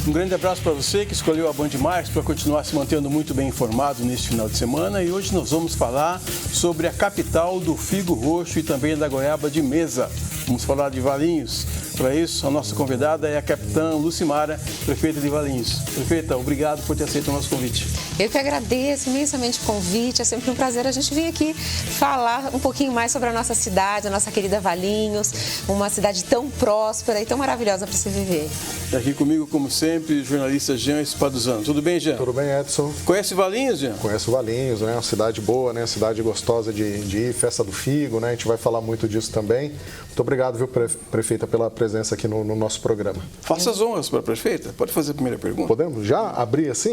Um grande abraço para você que escolheu a Band Mais para continuar se mantendo muito bem informado neste final de semana. E hoje nós vamos falar sobre a capital do figo roxo e também da goiaba de mesa. Vamos falar de Valinhos. Para isso, a nossa convidada é a capitã Lucimara, prefeita de Valinhos. Prefeita, obrigado por ter aceito o nosso convite. Eu que agradeço imensamente o convite. É sempre um prazer a gente vir aqui falar um pouquinho mais sobre a nossa cidade, a nossa querida Valinhos, uma cidade tão próspera e tão maravilhosa para se viver. E aqui comigo, como sempre, o jornalista Jean Espaduzano. Tudo bem, Jean? Tudo bem, Edson. Conhece Valinhos, Jean? Conheço Valinhos, né? Uma cidade boa, né? Uma cidade gostosa de ir, festa do figo, né? A gente vai falar muito disso também. Muito obrigado, viu, prefeita, pela presença aqui no nosso programa. Faça as honras para a prefeita. Pode fazer a primeira pergunta? Podemos já abrir assim?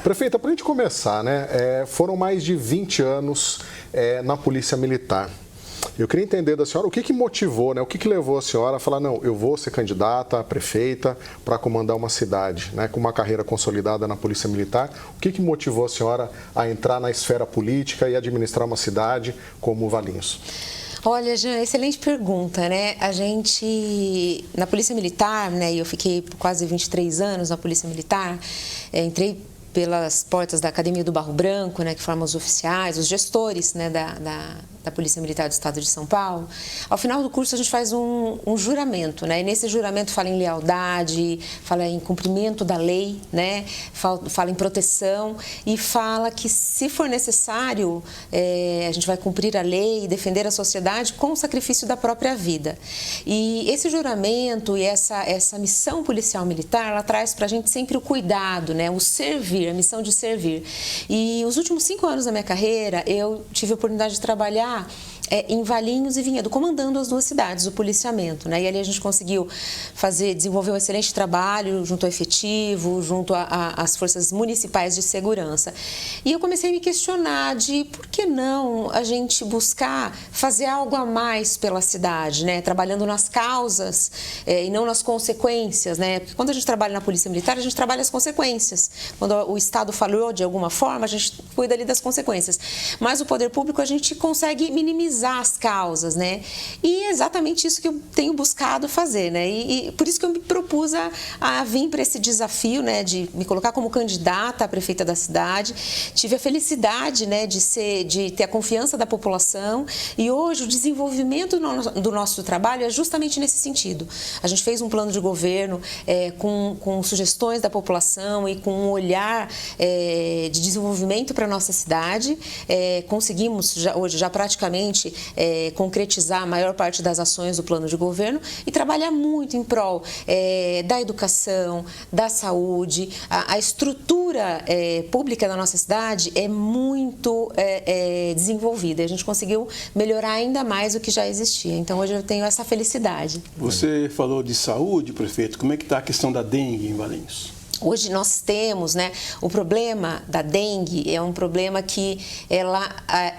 Prefeita, para a gente começar, né? Foram mais de 20 anos na Polícia Militar. Eu queria entender da senhora o que motivou, né? O que levou a senhora a falar, não, eu vou ser candidata a prefeita para comandar uma cidade, né? Com uma carreira consolidada na Polícia Militar. O que motivou a senhora a entrar na esfera política e administrar uma cidade como Valinhos? Olha, Jean, excelente pergunta, né? A gente, na Polícia Militar, né? Eu fiquei quase 23 anos na Polícia Militar, entrei pelas portas da Academia do Barro Branco, né, que formam os oficiais, os gestores, né, da Polícia Militar do Estado de São Paulo. Ao final do curso a gente faz um juramento, né, e nesse juramento fala em lealdade, fala em cumprimento da lei, né, fala em proteção e fala que, se for necessário, a gente vai cumprir a lei e defender a sociedade com o sacrifício da própria vida. E esse juramento e essa missão policial militar, ela traz para a gente sempre o cuidado, né, o servir, a missão de servir. E os últimos 5 anos da minha carreira, eu tive a oportunidade de trabalhar em Valinhos e Vinhedo, comandando as duas cidades, o policiamento, né? E ali a gente conseguiu desenvolver um excelente trabalho junto ao efetivo, junto às forças municipais de segurança. E eu comecei a me questionar de por que não a gente buscar fazer algo a mais pela cidade, né? Trabalhando nas causas e não nas consequências, né? Porque quando a gente trabalha na Polícia Militar, a gente trabalha as consequências. Quando o Estado falhou de alguma forma, a gente cuida ali das consequências. Mas o poder público, a gente consegue minimizar as causas, né? E é exatamente isso que eu tenho buscado fazer, né? E por isso que eu me propus a vir para esse desafio, né? De me colocar como candidata a prefeita da cidade. Tive a felicidade, né? De ter a confiança da população. E hoje o desenvolvimento do nosso trabalho é justamente nesse sentido. A gente fez um plano de governo com sugestões da população e com um olhar de desenvolvimento para a nossa cidade. Conseguimos hoje já praticamente concretizar a maior parte das ações do plano de governo e trabalhar muito em prol da educação, da saúde. A estrutura pública da nossa cidade é muito desenvolvida. A gente conseguiu melhorar ainda mais o que já existia. Então, hoje eu tenho essa felicidade. Você falou de saúde, prefeito. Como é que está a questão da dengue em Valinhos? Hoje nós temos, né, o problema da dengue é um problema que ela,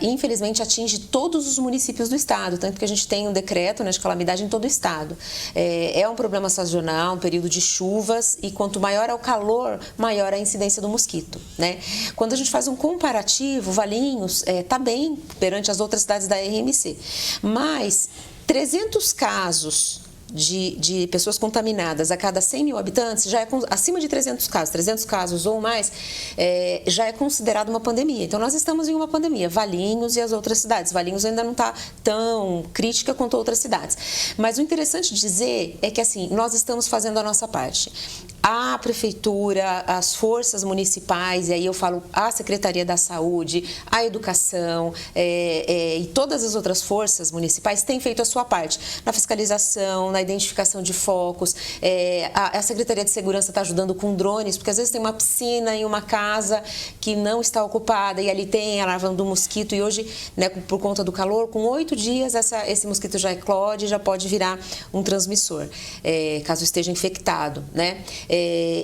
infelizmente, atinge todos os municípios do estado, tanto que a gente tem um decreto, né, de calamidade em todo o estado. É um problema sazonal, um período de chuvas, e quanto maior é o calor, maior é a incidência do mosquito, né? Quando a gente faz um comparativo, Valinhos está bem perante as outras cidades da RMC, mas 300 casos de pessoas contaminadas a cada 100 mil habitantes, já é acima de 300 casos ou mais, já é considerado uma pandemia. Então, nós estamos em uma pandemia, Valinhos e as outras cidades. Valinhos ainda não está tão crítica quanto outras cidades. Mas o interessante de dizer é que, assim, nós estamos fazendo a nossa parte. A prefeitura, as forças municipais, e aí eu falo a Secretaria da Saúde, a Educação e todas as outras forças municipais têm feito a sua parte na fiscalização, na identificação de focos. A Secretaria de Segurança está ajudando com drones, porque às vezes tem uma piscina em uma casa que não está ocupada e ali tem a larva do mosquito, e hoje, né, por conta do calor, com 8 dias esse mosquito já eclode e já pode virar um transmissor, caso esteja infectado, né?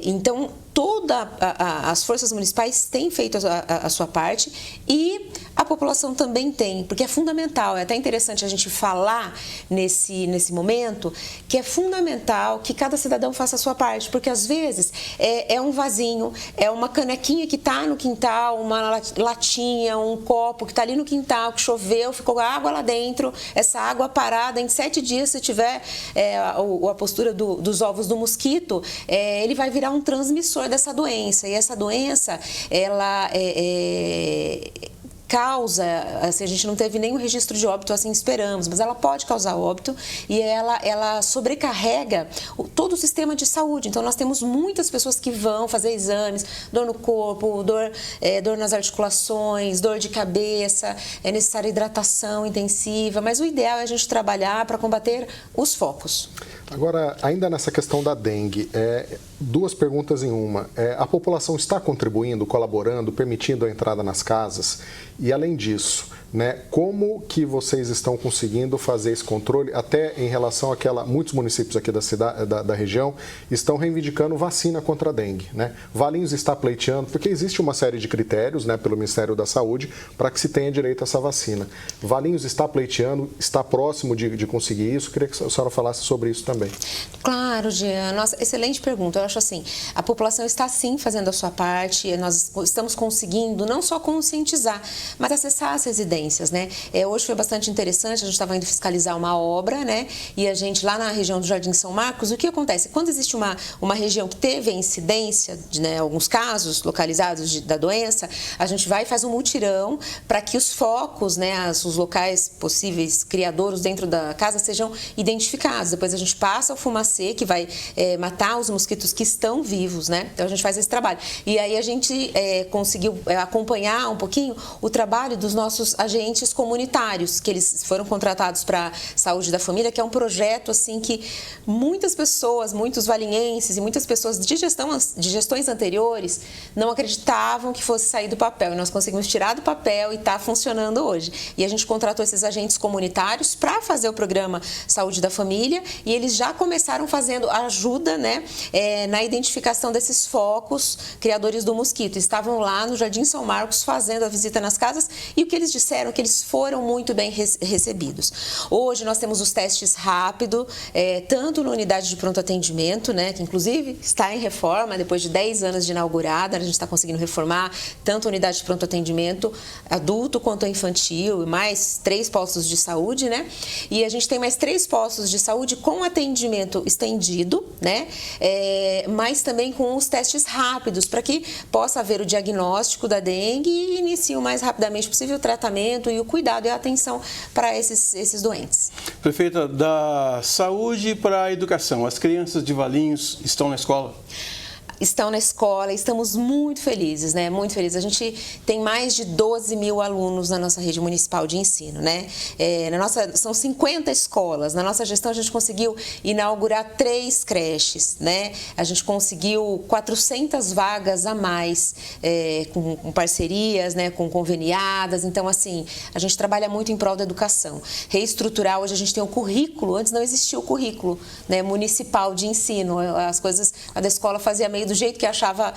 Então, todas as forças municipais têm feito a sua parte, e A população também tem, porque é fundamental, é até interessante a gente falar nesse momento, que é fundamental que cada cidadão faça a sua parte, porque às vezes é um vasinho, é uma canequinha que está no quintal, uma latinha, um copo que está ali no quintal, que choveu, ficou água lá dentro, essa água parada, em 7 dias, se tiver a postura dos ovos do mosquito, ele vai virar um transmissor dessa doença, e essa doença, ela causa, assim, a gente não teve nenhum registro de óbito, assim esperamos, mas ela pode causar óbito e ela sobrecarrega todo o sistema de saúde. Então, nós temos muitas pessoas que vão fazer exames, dor no corpo, dor nas articulações, dor de cabeça, é necessária hidratação intensiva, mas o ideal é a gente trabalhar para combater os focos. Agora, ainda nessa questão da dengue, 2 perguntas em uma. A população está contribuindo, colaborando, permitindo a entrada nas casas? E, além disso, né, como que vocês estão conseguindo fazer esse controle, até em relação àquela... Muitos municípios aqui da cidade, da região estão reivindicando vacina contra a dengue, né? Valinhos está pleiteando, porque existe uma série de critérios, né, pelo Ministério da Saúde para que se tenha direito a essa vacina. Valinhos está pleiteando, está próximo de conseguir isso. Queria que a senhora falasse sobre isso também. Claro, Jean. Nossa, excelente pergunta. Eu acho assim, a população está sim fazendo a sua parte, nós estamos conseguindo não só conscientizar, mas acessar as residências, né? Hoje foi bastante interessante, a gente estava indo fiscalizar uma obra, né? E a gente lá na região do Jardim São Marcos, o que acontece? Quando existe uma região que teve a incidência de, né, alguns casos localizados da doença, a gente vai e faz um mutirão para que os focos, né, os locais possíveis criadouros dentro da casa sejam identificados. Depois a gente passa o fumacê que vai matar os mosquitos que estão vivos, né? Então a gente faz esse trabalho. E aí a gente conseguiu acompanhar um pouquinho o trabalho dos nossos agentes comunitários, que eles foram contratados para a Saúde da Família, que é um projeto assim que muitas pessoas, muitos valinhenses e muitas pessoas de gestões anteriores não acreditavam que fosse sair do papel. E nós conseguimos tirar do papel e está funcionando hoje. E a gente contratou esses agentes comunitários para fazer o programa Saúde da Família e eles já começaram fazendo ajuda, né, na identificação desses focos criadores do mosquito. Estavam lá no Jardim São Marcos fazendo a visita nas casas e o que eles disseram é que eles foram muito bem recebidos. Hoje nós temos os testes rápidos, tanto na unidade de pronto atendimento, né, que inclusive está em reforma, depois de 10 anos de inaugurada, a gente está conseguindo reformar tanto a unidade de pronto atendimento adulto quanto infantil e mais 3 postos de saúde, né? E a gente tem mais 3 postos de saúde com atendimento estendido, né? Mas também com os testes rápidos, para que possa haver o diagnóstico da dengue e inicie o mais rapidamente possível o tratamento e o cuidado e a atenção para esses doentes. Prefeita, da saúde para a educação, as crianças de Valinhos estão na escola? Estão na escola, estamos muito felizes, né? Muito felizes. A gente tem mais de 12 mil alunos na nossa rede municipal de ensino, né? São 50 escolas. Na nossa gestão, a gente conseguiu inaugurar 3 creches, né? A gente conseguiu 400 vagas a mais com parcerias, né? Com conveniadas. Então, assim, a gente trabalha muito em prol da educação. Reestruturar, hoje a gente tem um currículo, antes não existia o currículo, né, municipal de ensino. As coisas, a da escola fazia meio do jeito que achava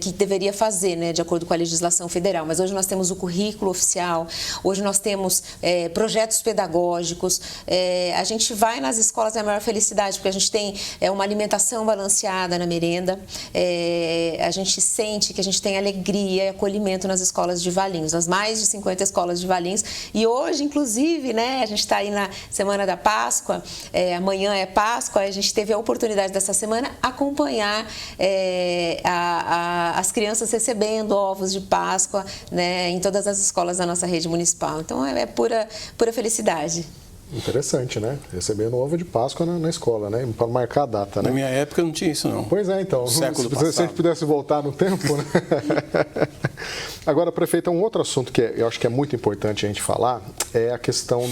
que deveria fazer, né, de acordo com a legislação federal. Mas hoje nós temos o currículo oficial, hoje nós temos projetos pedagógicos, a gente vai nas escolas, é a maior felicidade, porque a gente tem uma alimentação balanceada na merenda, a gente sente que a gente tem alegria e acolhimento nas escolas de Valinhos, nas mais de 50 escolas de Valinhos. E hoje, inclusive, né, a gente está aí na Semana da Páscoa, amanhã é Páscoa, a gente teve a oportunidade dessa semana acompanhar as crianças recebendo ovos de Páscoa, né, em todas as escolas da nossa rede municipal. Então, é pura felicidade. Interessante, né? Recebendo ovo de Páscoa na escola, né? Para marcar a data, né? Na minha época não tinha isso, não. Pois é, então. Se a gente pudesse voltar no tempo, né? Agora, prefeita, um outro assunto que eu acho que é muito importante a gente falar é a questão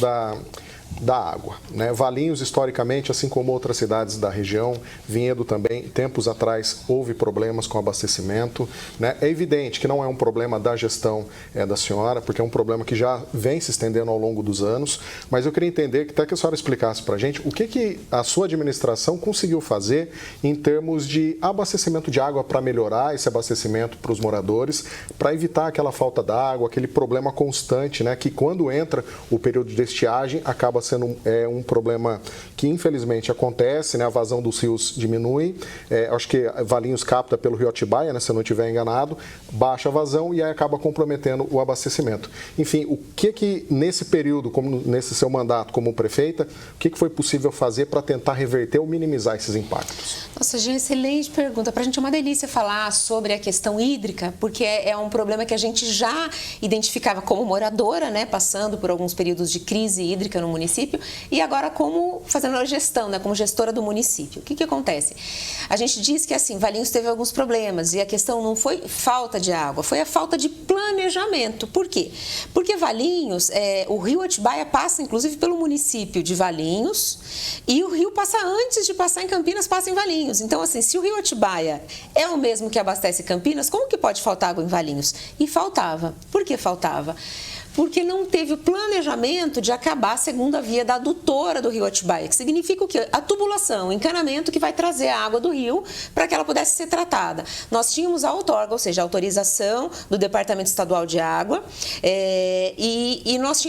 da água, né? Valinhos, historicamente, assim como outras cidades da região, Vinhedo também, tempos atrás houve problemas com abastecimento, né? É evidente que não é um problema da gestão da senhora, porque é um problema que já vem se estendendo ao longo dos anos, mas eu queria entender, que até que a senhora explicasse para a gente, o que a sua administração conseguiu fazer em termos de abastecimento de água para melhorar esse abastecimento para os moradores, para evitar aquela falta d'água, aquele problema constante, né? Que quando entra o período de estiagem, acaba sendo um problema que infelizmente acontece, né? A vazão dos rios diminui, acho que Valinhos capta pelo rio Atibaia, né? Se eu não estiver enganado, baixa a vazão e aí acaba comprometendo o abastecimento. Enfim, o que nesse período, como nesse seu mandato como prefeita, o que foi possível fazer para tentar reverter ou minimizar esses impactos? Nossa, Jean, excelente pergunta. Para a gente é uma delícia falar sobre a questão hídrica, porque é um problema que a gente já identificava como moradora, né? Passando por alguns períodos de crise hídrica no município, e agora como fazendo a gestão, né, como gestora do município. O que acontece? A gente diz que assim, Valinhos teve alguns problemas e a questão não foi falta de água, foi a falta de planejamento. Por quê? Porque Valinhos, o rio Atibaia passa inclusive pelo município de Valinhos e o rio passa antes de passar em Campinas, passa em Valinhos. Então assim, se o rio Atibaia é o mesmo que abastece Campinas, como que pode faltar água em Valinhos? E faltava. Por que faltava? Porque não teve o planejamento de acabar a segunda via da adutora do rio Atibaia, que significa o quê? A tubulação, o encanamento que vai trazer a água do rio para que ela pudesse ser tratada. Nós tínhamos a outorga, ou seja, a autorização do Departamento Estadual de Água, e nós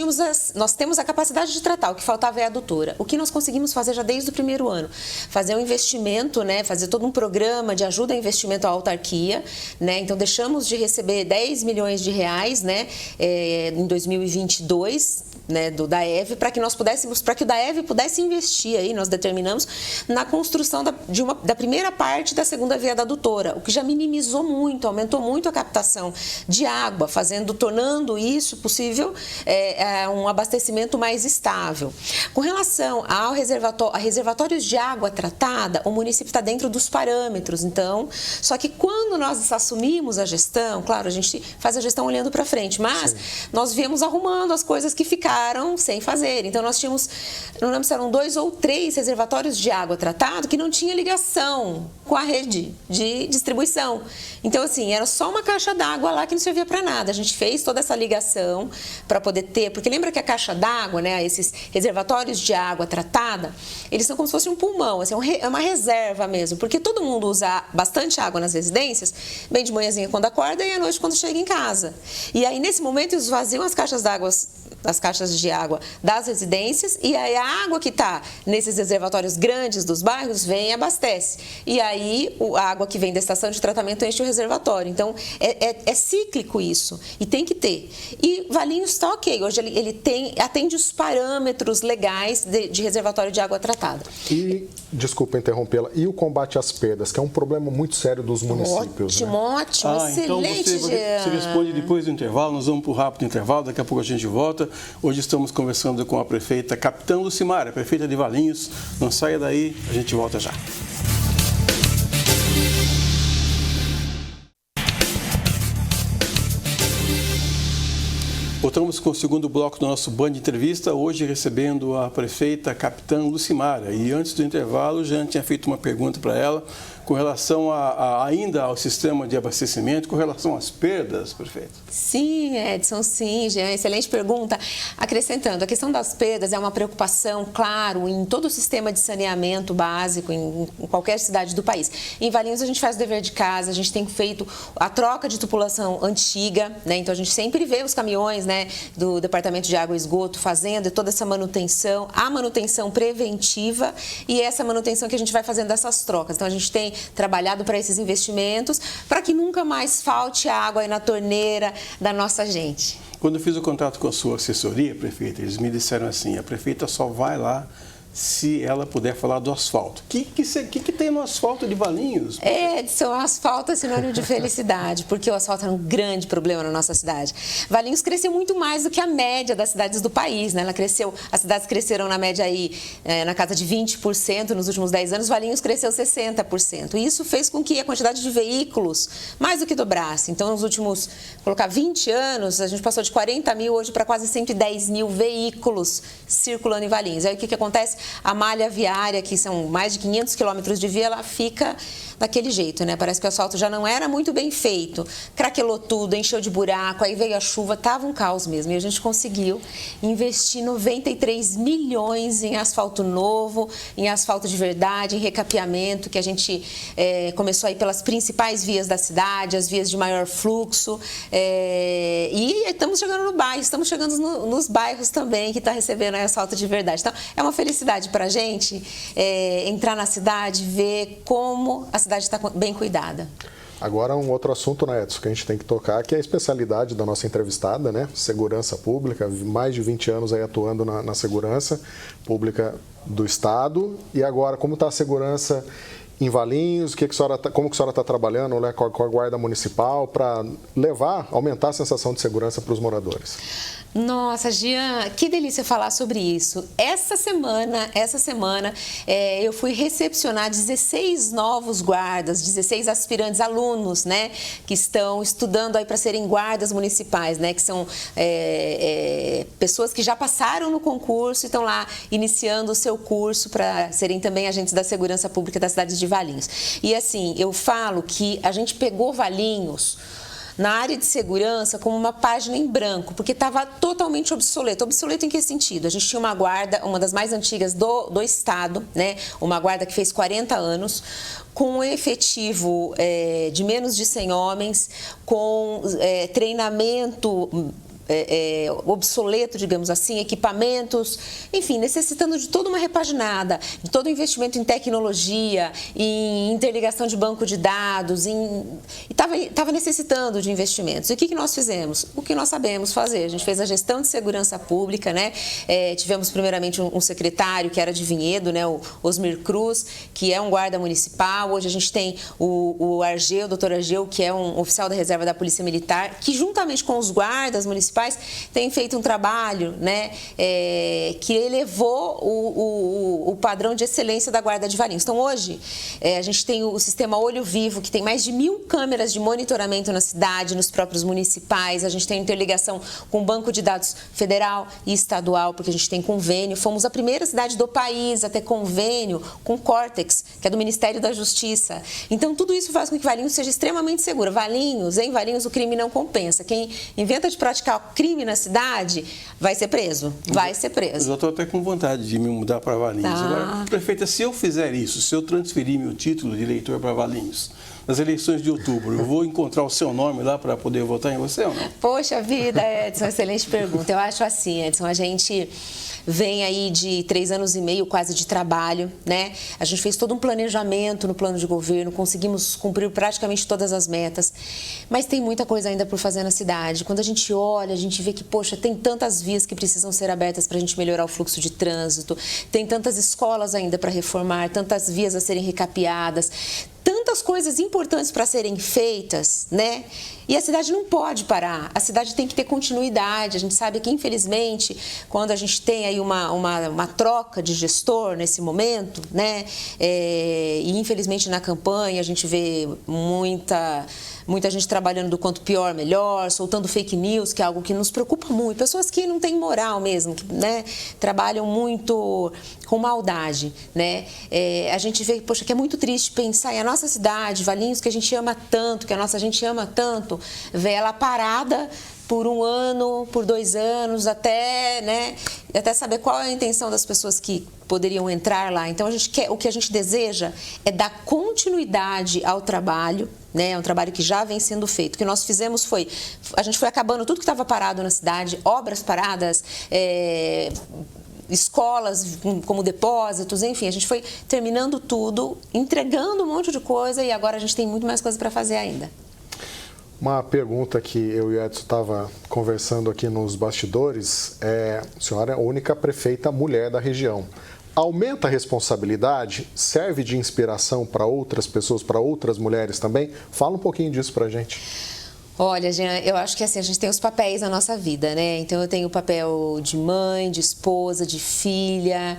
temos a capacidade de tratar, o que faltava é a adutora. O que nós conseguimos fazer já desde o primeiro ano? Fazer um investimento, né? Fazer todo um programa de ajuda a investimento à autarquia, né? Então deixamos de receber 10 milhões de reais, né? Em 2022, né, do DAEV, para que o DAEV pudesse investir aí, nós determinamos, na construção da primeira parte da segunda via da adutora, o que já minimizou muito, aumentou muito a captação de água, tornando isso possível um abastecimento mais estável. Com relação a reservatórios de água tratada, o município está dentro dos parâmetros, então, só que quando nós assumimos a gestão, claro, a gente faz a gestão olhando para frente, mas nós viemos arrumando as coisas que ficaram sem fazer. Então, nós tínhamos, não lembro se eram 2 ou 3 reservatórios de água tratado que não tinha ligação com a rede de distribuição. Então, assim, era só uma caixa d'água lá que não servia para nada. A gente fez toda essa ligação para poder ter, porque lembra que a caixa d'água, né, esses reservatórios de água tratada, eles são como se fosse um pulmão, assim, é uma reserva mesmo, porque todo mundo usa bastante água nas residências, bem de manhãzinha quando acorda e à noite quando chega em casa. E aí, nesse momento, eles vaziam as caixas de água das residências e aí a água que está nesses reservatórios grandes dos bairros vem e abastece. E aí a água que vem da estação de tratamento enche o reservatório. Então é cíclico isso e tem que ter. E Valinhos está ok, hoje ele atende os parâmetros legais de reservatório de água tratada. E, desculpa interrompê-la, e o combate às perdas, que é um problema muito sério dos municípios. Ótimo, excelente. Então você responde depois do intervalo, nós vamos para o rápido intervalo, daqui a pouco a gente volta. Hoje estamos conversando com a prefeita Capitã Lucimara, prefeita de Valinhos. Não saia daí, a gente volta já. Voltamos com o segundo bloco do nosso Band Entrevista, hoje recebendo a prefeita Capitã Lucimara. E antes do intervalo, já tinha feito uma pergunta para ela com relação ainda ao sistema de abastecimento, com relação às perdas, prefeito. Sim, Edson, sim, Jean, excelente pergunta. Acrescentando, a questão das perdas é uma preocupação, claro, em todo o sistema de saneamento básico, em qualquer cidade do país. Em Valinhos a gente faz o dever de casa, a gente tem feito a troca de tubulação antiga, né? Então a gente sempre vê os caminhões, né, do Departamento de Água e Esgoto fazendo toda essa manutenção, a manutenção preventiva e essa manutenção que a gente vai fazendo dessas trocas. Então a gente tem trabalhado para esses investimentos, para que nunca mais falte água aí na torneira da nossa gente. Quando eu fiz o contato com a sua assessoria, prefeita, eles me disseram assim, a prefeita só vai lá se ela puder falar do asfalto. O que tem no asfalto de Valinhos? Edson, o asfalto é sinônimo de felicidade, porque o asfalto é um grande problema na nossa cidade. Valinhos cresceu muito mais do que a média das cidades do país, né? As cidades cresceram na média aí, na casa de 20% nos últimos 10 anos, Valinhos cresceu 60%. E isso fez com que a quantidade de veículos mais do que dobrasse. Então, nos últimos, 20 anos, a gente passou de 40 mil hoje para quase 110 mil veículos circulando em Valinhos. Aí o que acontece? A malha viária, que são mais de 500 quilômetros de via, ela fica daquele jeito, né? Parece que o asfalto já não era muito bem feito. Craquelou tudo, encheu de buraco, aí veio a chuva, tava um caos mesmo. E a gente conseguiu investir 93 milhões em asfalto novo, em asfalto de verdade, em recapeamento, que a gente começou aí pelas principais vias da cidade, as vias de maior fluxo. E estamos chegando no bairro, estamos chegando nos bairros também, que está recebendo asfalto de verdade. Então, é uma felicidade para a gente entrar na cidade, ver como a cidade está bem cuidada. Agora, um outro assunto, né, Edson, que a gente tem que tocar, que é a especialidade da nossa entrevistada, né? Segurança pública, mais de 20 anos aí atuando na segurança pública do Estado. E agora, como está a segurança em Valinhos? Como que a senhora está trabalhando, né, com a Guarda Municipal para aumentar a sensação de segurança para os moradores? Nossa, Jean, que delícia falar sobre isso. Essa semana, eu fui recepcionar 16 novos guardas, 16 aspirantes alunos, né, que estão estudando aí para serem guardas municipais, né, que são pessoas que já passaram no concurso e estão lá iniciando o seu curso para serem também agentes da segurança pública da cidade de Valinhos. E assim, eu falo que a gente pegou Valinhos na área de segurança como uma página em branco, porque estava totalmente obsoleto. Obsoleto em que sentido? A gente tinha uma guarda, uma das mais antigas do estado, né? Uma guarda que fez 40 anos, com um efetivo de menos de 100 homens, com treinamento obsoleto, digamos assim, equipamentos, enfim, necessitando de toda uma repaginada, de todo o investimento em tecnologia, em interligação de banco de dados, e estava necessitando de investimentos. E o que nós fizemos? O que nós sabemos fazer. A gente fez a gestão de segurança pública, né? Tivemos primeiramente um secretário que era de Vinhedo, né? O Osmir Cruz, que é um guarda municipal. Hoje a gente tem o Argeu, o doutor Argeu, que é um oficial da reserva da Polícia Militar, que juntamente com os guardas municipais tem feito um trabalho, né, que elevou o padrão de excelência da Guarda de Valinhos. Então, hoje, a gente tem o sistema Olho Vivo, que tem mais de 1000 câmeras de monitoramento na cidade, nos próprios municipais. A gente tem interligação com o Banco de Dados Federal e Estadual, porque a gente tem convênio. Fomos a primeira cidade do país a ter convênio com o Córtex, que é do Ministério da Justiça. Então, tudo isso faz com que Valinhos seja extremamente segura. Em Valinhos, o crime não compensa. Quem inventa de praticar crime na cidade vai ser preso. Vai ser preso. Eu estou até com vontade de me mudar para Valinhos. Tá. Agora, prefeita, se eu fizer isso, se eu transferir meu título de eleitor para Valinhos, nas eleições de outubro, eu vou encontrar o seu nome lá para poder votar em você ou não? Poxa vida, Edson, excelente pergunta. Eu acho assim, Edson, a gente vem aí de 3 anos e meio quase de trabalho, né? A gente fez todo um planejamento no plano de governo, conseguimos cumprir praticamente todas as metas, mas tem muita coisa ainda por fazer na cidade. Quando a gente olha, a gente vê que, poxa, tem tantas vias que precisam ser abertas para a gente melhorar o fluxo de trânsito, tem tantas escolas ainda para reformar, tantas vias a serem recapeadas, tantas coisas importantes para serem feitas, né? E a cidade não pode parar, a cidade tem que ter continuidade. A gente sabe que, infelizmente, quando a gente tem aí uma troca de gestor nesse momento, né? E infelizmente na campanha a gente vê muita gente trabalhando do quanto pior, melhor, soltando fake news, que é algo que nos preocupa muito. Pessoas que não têm moral mesmo, que, né, trabalham muito com maldade, né? A gente vê, poxa, que é muito triste pensar em a nossa cidade, Valinhos, que a gente ama tanto, que a nossa gente ama tanto, ver ela parada por 1 ano, por 2 anos, até saber qual é a intenção das pessoas que poderiam entrar lá. Então, o que a gente deseja é dar continuidade ao trabalho, né? É um trabalho que já vem sendo feito. O que nós fizemos a gente foi acabando tudo que estava parado na cidade, obras paradas, escolas como depósitos, enfim, a gente foi terminando tudo, entregando um monte de coisa e agora a gente tem muito mais coisa para fazer ainda. Uma pergunta que eu e o Edson estava conversando aqui nos bastidores a senhora é a única prefeita mulher da região. aumenta a responsabilidade? Serve de inspiração para outras pessoas, para outras mulheres também? Fala um pouquinho disso para a gente. Olha, Jean, eu acho que assim, a gente tem os papéis na nossa vida, né? Então eu tenho o papel de mãe, de esposa, de filha.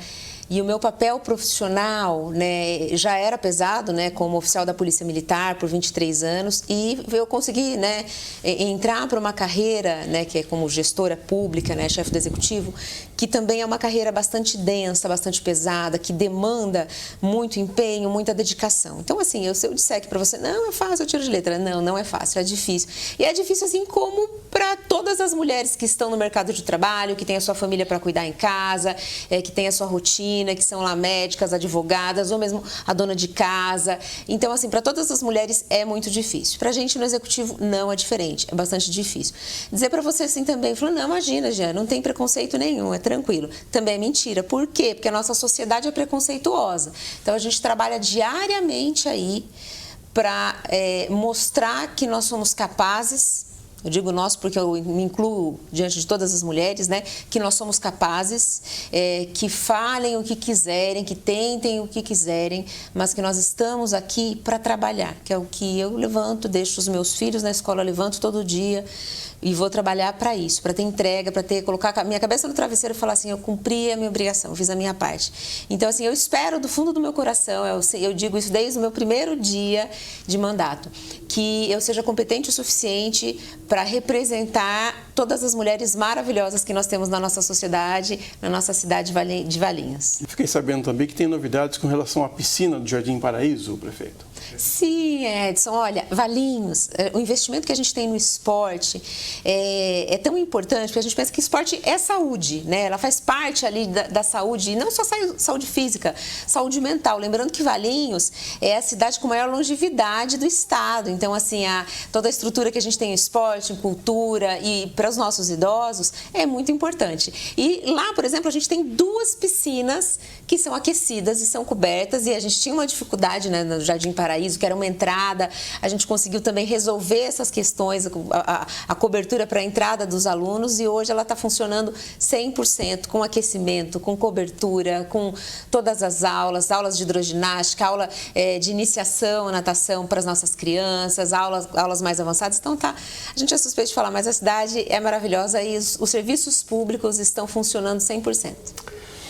E o meu papel profissional, né, já era pesado, né, como oficial da Polícia Militar por 23 anos, e eu consegui, né, entrar para uma carreira, né, que é como gestora pública, né, chefe do executivo, que também é uma carreira bastante densa, bastante pesada, que demanda muito empenho, muita dedicação. Então, assim, se eu disser aqui para você, não é fácil, eu tiro de letra. Não, não é fácil, é difícil. E é difícil assim como para todas as mulheres que estão no mercado de trabalho, que têm a sua família para cuidar em casa, que têm a sua rotina, que são lá médicas, advogadas, ou mesmo a dona de casa. Então, assim, para todas as mulheres é muito difícil. Para a gente no executivo não é diferente, é bastante difícil. Dizer para você assim também, falou, não, imagina, Jean, não tem preconceito nenhum, é tranquilo. Também é mentira. Por quê? Porque a nossa sociedade é preconceituosa. Então, a gente trabalha diariamente aí para mostrar que nós somos capazes. Eu digo nós porque eu me incluo diante de todas as mulheres, né? Que nós somos capazes, que falem o que quiserem, que tentem o que quiserem, mas que nós estamos aqui para trabalhar, que é o que eu levanto, deixo os meus filhos na escola, levanto todo dia e vou trabalhar para isso, para ter entrega, para colocar a minha cabeça no travesseiro e falar assim, eu cumpri a minha obrigação, fiz a minha parte. Então, assim, eu espero do fundo do meu coração, eu digo isso desde o meu primeiro dia de mandato, que eu seja competente o suficiente para representar todas as mulheres maravilhosas que nós temos na nossa sociedade, na nossa cidade de Valinhos. Fiquei sabendo também que tem novidades com relação à piscina do Jardim Paraíso, prefeito. Sim, Edson, olha, Valinhos, o investimento que a gente tem no esporte é tão importante, porque a gente pensa que esporte é saúde, né? Ela faz parte ali da saúde, e não só saúde física, saúde mental. Lembrando que Valinhos é a cidade com maior longevidade do estado, então assim, toda a estrutura que a gente tem em esporte, em cultura e para os nossos idosos é muito importante. E lá, por exemplo, a gente tem 2 piscinas que são aquecidas e são cobertas, e a gente tinha uma dificuldade, né, no Jardim Paraíso, que era uma entrada, a gente conseguiu também resolver essas questões, a cobertura para a entrada dos alunos, e hoje ela está funcionando 100%, com aquecimento, com cobertura, com todas as aulas de hidroginástica, aula de iniciação à natação para as nossas crianças, aulas mais avançadas. Então a gente é suspeito de falar, mas a cidade é maravilhosa e os serviços públicos estão funcionando 100%.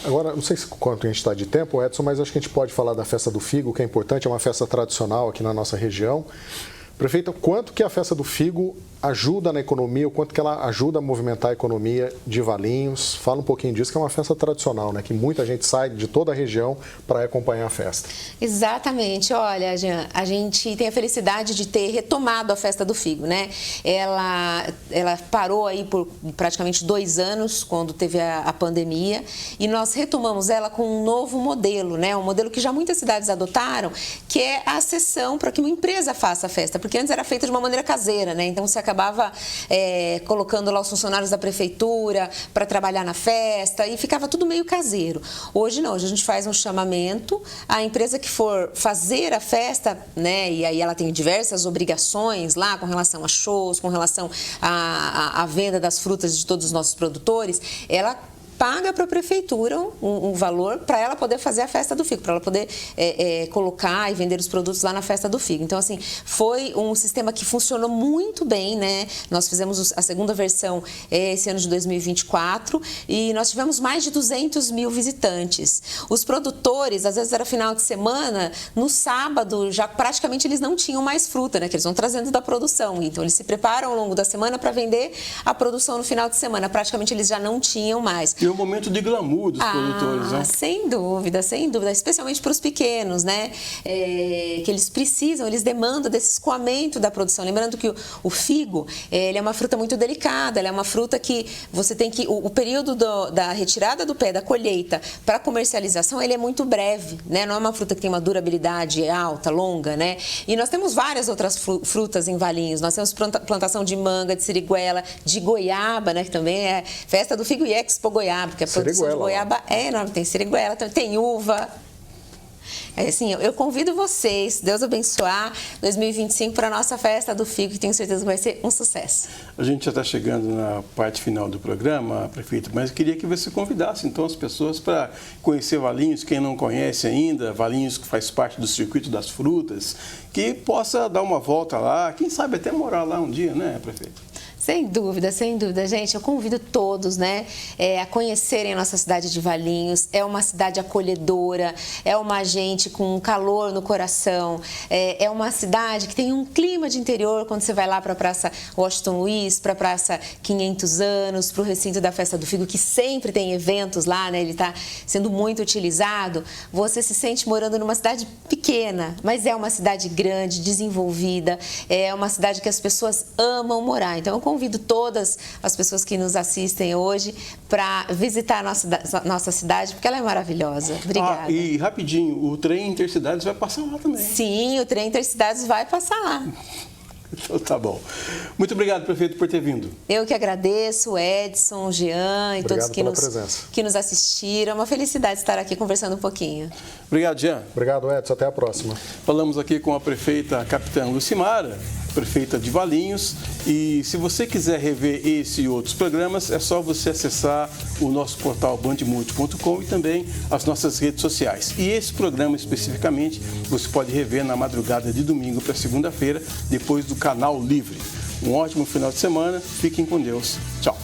Agora, não sei quanto a gente está de tempo, Edson, mas acho que a gente pode falar da Festa do Figo, que é importante, é uma festa tradicional aqui na nossa região. Prefeita, quanto que a Festa do Figo ajuda na economia, o quanto que ela ajuda a movimentar a economia de Valinhos? Fala um pouquinho disso, que é uma festa tradicional, né? Que muita gente sai de toda a região para acompanhar a festa. Exatamente. Olha, Jean, a gente tem a felicidade de ter retomado a Festa do Figo, né? Ela parou aí por praticamente 2 anos, quando teve a pandemia, e nós retomamos ela com um novo modelo, né? Um modelo que já muitas cidades adotaram, que é a cessão para que uma empresa faça a festa, porque antes era feita de uma maneira caseira, né? Então você acabava colocando lá os funcionários da prefeitura para trabalhar na festa e ficava tudo meio caseiro. Hoje não, hoje a gente faz um chamamento, a empresa que for fazer a festa, né, e aí ela tem diversas obrigações lá com relação a shows, com relação à venda das frutas de todos os nossos produtores, ela paga para a prefeitura um valor para ela poder fazer a Festa do Figo, para ela poder colocar e vender os produtos lá na Festa do Figo. Então, assim, foi um sistema que funcionou muito bem, né? Nós fizemos a segunda versão esse ano de 2024 e nós tivemos mais de 200 mil visitantes. Os produtores, às vezes era final de semana, no sábado já praticamente eles não tinham mais fruta, né? Que eles vão trazendo da produção. Então, eles se preparam ao longo da semana para vender a produção no final de semana. Praticamente eles já não tinham mais. Um momento de glamour dos produtores, né? Sem dúvida, especialmente para os pequenos, né? Que eles precisam, eles demandam desse escoamento da produção. Lembrando que o figo, ele é uma fruta muito delicada, ela é uma fruta que você tem que... O período da retirada do pé, da colheita, para comercialização, ele é muito breve, né? Não é uma fruta que tem uma durabilidade alta, longa, né? E nós temos várias outras frutas em Valinhos. Nós temos plantação de manga, de siriguela, de goiaba, né? Que também é Festa do Figo e Expo Goiaba, porque a produção de goiaba é enorme. Tem siriguela, tem uva. Assim, eu convido vocês, Deus abençoar, 2025 para a nossa festa do Figo, que tenho certeza que vai ser um sucesso. A gente já está chegando na parte final do programa, prefeito, mas eu queria que você convidasse então as pessoas para conhecer Valinhos, quem não conhece ainda, Valinhos que faz parte do circuito das frutas, que possa dar uma volta lá, quem sabe até morar lá um dia, né, prefeito? Sem dúvida, gente. Eu convido todos, né, a conhecerem a nossa cidade de Valinhos. É uma cidade acolhedora, é uma gente com calor no coração, é uma cidade que tem um clima de interior. Quando você vai lá para a Praça Washington Luiz, para a Praça 500 anos, para o recinto da Festa do Figo, que sempre tem eventos lá, né, ele está sendo muito utilizado. Você se sente morando numa cidade pequena, mas é uma cidade grande, desenvolvida, é uma cidade que as pessoas amam morar. Então, eu convido todas as pessoas que nos assistem hoje para visitar a nossa cidade, porque ela é maravilhosa. Obrigada. E rapidinho, o trem Intercidades vai passar lá também. Sim, o trem Intercidades vai passar lá. Então tá bom. Muito obrigado, prefeito, por ter vindo. Eu que agradeço, o Edson, o Jean e todos que nos assistiram. É uma felicidade estar aqui conversando um pouquinho. Obrigado, Jean. Obrigado, Edson. Até a próxima. Falamos aqui com a prefeita capitã Lucimara, prefeita de Valinhos. E se você quiser rever esse e outros programas, é só você acessar o nosso portal bandmulti.com e também as nossas redes sociais. E esse programa especificamente você pode rever na madrugada de domingo para segunda-feira, depois do Canal Livre. Um ótimo final de semana, fiquem com Deus. Tchau.